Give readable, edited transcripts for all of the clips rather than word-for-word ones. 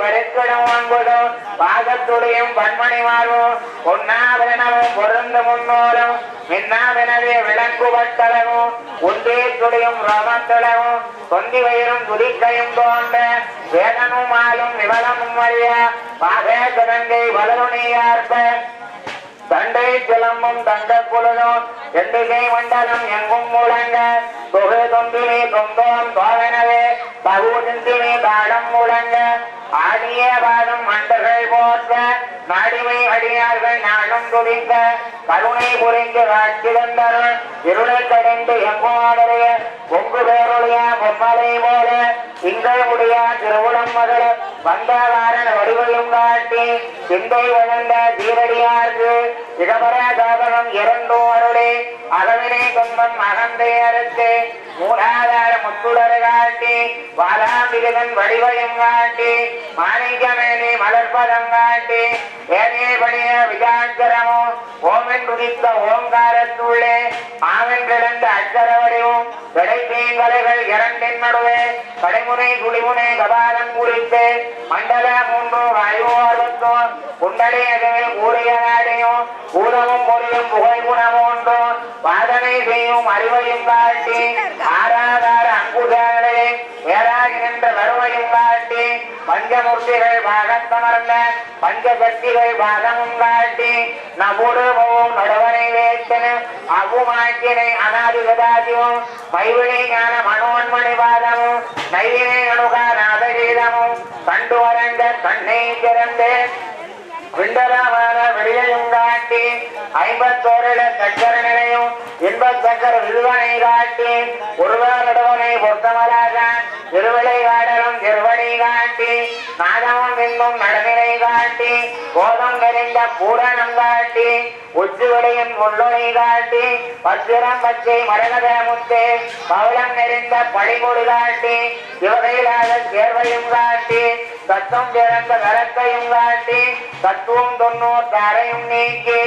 வரைக்கடும் அன்புடும் பாகத்துடையும் பன்மணி மாறும் பொன்னாபரணமும் பொருந்த முன்னோரும் மின்னாவெனவே விளங்குபட்டளவும் ஒன்றே துடையும் ரோமத்தளவும் தொந்தி வயிறும் துதிக்கையும் தோன்ற வேதனும் ஆளும் நிவலமும் அறிய பாகே கரங்கை வளருணியார்ப்ப தண்டை கிளம்பும் தண்ட குழுதும் எண்டிகை மண்டலம் எங்கும் முழங்க தொகு தொந்தினி தொந்தோம் தோவெனவே பகு சிந்தினி தாடம் முழங்க ஆடிய பாதம் மண்டர்கள் போற்ற நாடிமை அடியார்கள் நாளும் துதிக்க கருணை புரிந்து காட்சி தந்தருள் இருளை கடைந்து எங்கோடைய பொங்கு பேருடைய பொம்மலை போல திங்கள் முடியா திருவுளம் மகள வந்த வாரண வடிவையும் காட்டி சிந்தை வளர்ந்த சீரடியார்க்கு இடபர தாபகம் இரண்டும் அருளே அகவினை துன்பம் அகந்தை அறுத்து மூலாதார முத்துடரை காட்டி வாலாம்பிகன் வடிவையும் காட்டி மாணிக்கமேனி மலர்பதம் காட்டி ஏனே பணிய விஜாக்கரமோ ஓமென் துதித்த ஓங்காரத்துள்ளே ஆவென் கிடந்த அச்சர வடிவும் விடைத்தீங்கலைகள் இரண்டின் நடுவே கடைமுனை குடிமுனை கபாலம் குறித்து மண்டல 3 வாயு 60 குண்டடி அகவில் கூறிய நாடையும் பூதமும் பொறியும் புகை குணமும் உண்டு வாதனை செய்யும் அறிவையும் காட்டி ஆராதார அங்குதங்களை ஏறாகி நின்ற வருவையும் காட்டி பஞ்சமூர்த்திகள் பாகத்தமர்ந்த பஞ்சசக்திகள் பாகமும் காட்டி நபுடுவும் நடுவனை வேத்தன அவுமாக்கினை அநாதிகதாதியும் மைவினை ஞான மனோன்மணி பாதமும் நைவினை அணுகா நாதகீதமும் கண்டு வரைந்த கண்ணை திறந்து விண்டலமான வெளியையும் காட்டி 51 சக்கர நிலையும் இன்பச் சக்கர விருவனை காட்டி ஒருவனடுவனை பொருத்தமராக திருவிளை காடலும் திருவடி காட்டி நாதமும் இன்னும் நடுநிலை காட்டி கோதம் நிறைந்த பூரணம் காட்டி உச்சுவடையின் முள்ளொனை காட்டி பத்திரம் பச்சை மரகத முத்தே பவளம் நிறைந்த பழிமொழி காட்டி சிவகையிலாத சேர்வையும் காட்டி தத்துவம் பிறந்த கரத்தையும் காட்டி தத்துவம் 90 நீக்கி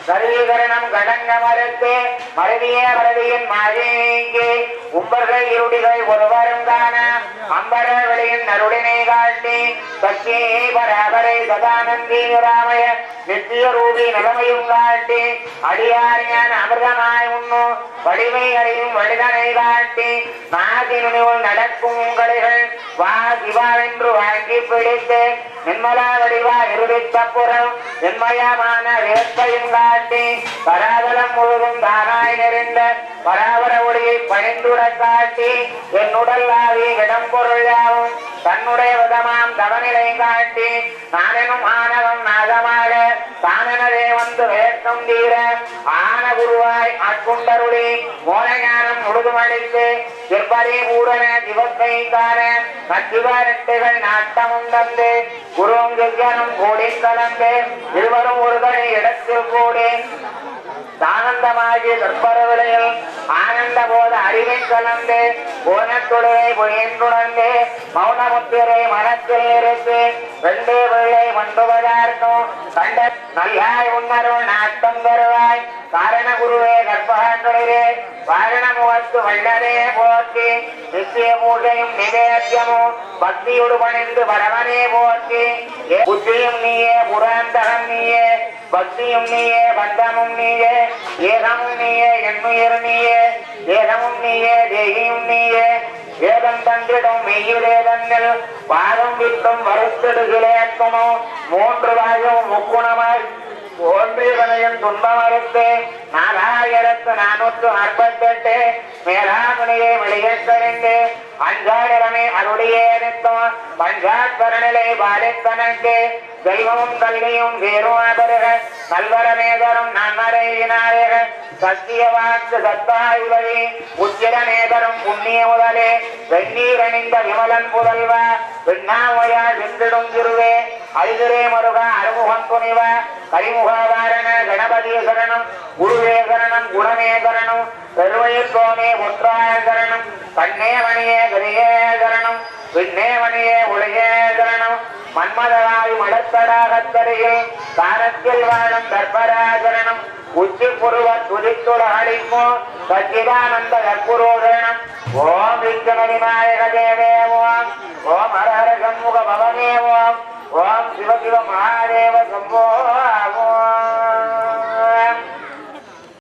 சரீகரணம் கடங்க மறுத்து மருவிய மருவியின் மாறி நீக்கி உம்பர்கள் இருடிகள் ஒருவரும் காண அம்பர வெளியின் நருடினை காட்டி சக்தியை பராபரை சதானந்தி ராமய நித்திய ரூபி நிலைமையும் காட்டி அடியாரியான அமிர்தமாய் உண்ணு வடிமை அறியும் வடிதனை காட்டி நாதினுள் நடக்கும் உங்களைகள் வா சிவா என்று வாங்கி பிடித்து நிர்மலா வடிவா இருடித்த புறம் என்மயமான வேட்கையும் காட்டி பராதலம் முழுதும் தானாய் நிறைந்த பராபர ஒளியை பணிந்துட காட்டி என்னுடல் ஆவி இடம் பொருள் யாவும் தன்னுடைய விதமாம் தவநிலை காட்டி நானெனும் ஆனவம் நாகமாக தானெனவே வந்து வேட்டம் தீர ஆன குருவாய் ஆட்கொண்டருளி மோனஞானம் முழுதுமளித்து எப்பரி பூரண சிவத்தை காண நச்சிவரெட்டுகள் நாட்டமும் தந்து குருவும் ஜெயனும் கூடி கலந்து இருவரும் ஒருவரை இடத்தில் கூடி ஆனந்தமாகிய கற்பரவிலையில் ஆனந்த போத அறிவை கலந்து போனத்துடரை பொய்யன்றுணர்ந்து மௌனமுத்திரை மனத்தில் நிறுத்தி 2 பிள்ளை மண்டுவதார்த்தம் கண்ட நல்லாய் உன்னருள் நாட்டம் தருவாய் காரண குருவே கற்பகங்களிலே வாரண முகத்து வல்லரே போற்றி நித்திய பூஜையும் நிவேத்தியமும் பக்தியோடு பணிந்து பரவனே போற்றி புத்தியும் நீயே புராந்தகம் நீயே பக்தியும் நீயே பந்தமும் நீயே ஏகமும் நீயே எண்ணுயிர் நீயே ஏகமும் நீயே தேகியும் நீயே ஏதம் தந்திடும் மெய்யுதேதங்கள் பாதம் விட்டும் வருத்திடுகிலேக்குமோ 3 வாயும் முக்குணமாய் ஒன்றியவனையும் துன்பம் அறுத்து 4448 மேலாமுனையை வெளியேற்றறிந்து அஞ்சாடிரமே அருளியே நிற்கும் பஞ்சாட்பரநிலை பாலித்தனக்கு தெய்வமும் கல்வியும் வேறுவாதருக நல்வரமேதரும் நன்மறையினாரக சத்திய வாக்கு சத்தாய்வழி உச்சிரநேதரும் புண்ணிய முதலே வெந்நீர் அணிந்த விமலன் புதல்வா விண்ணாமையா வெந்திடும் திருவே அரிதுரே மருக அறுமுகம் துணிவ கரிமுகாதாரண கணபதிய சரணம் குருவே சரணம் குணமே சரணம் பெருவயிர் கோமே ஒற்றாய சரணம் கண்ணே மணியே கரியே சரணம் விண்ணே மணியே உலகே சரணம் மன்மதவாயு மடத்தடாகத்தரையில் தாரத்தில் வாழும் தர்பராசரணம் உச்சி புருவ துதித்துலகழிப்போ சச்சிதானந்த கற்புரோதரணம் ஓம் விக்ரம விநாயக தேவே ஓம் ஓம் ஹர ஹர சண்முக பவனே ஓம் சிவ மகாதேவ சம்போ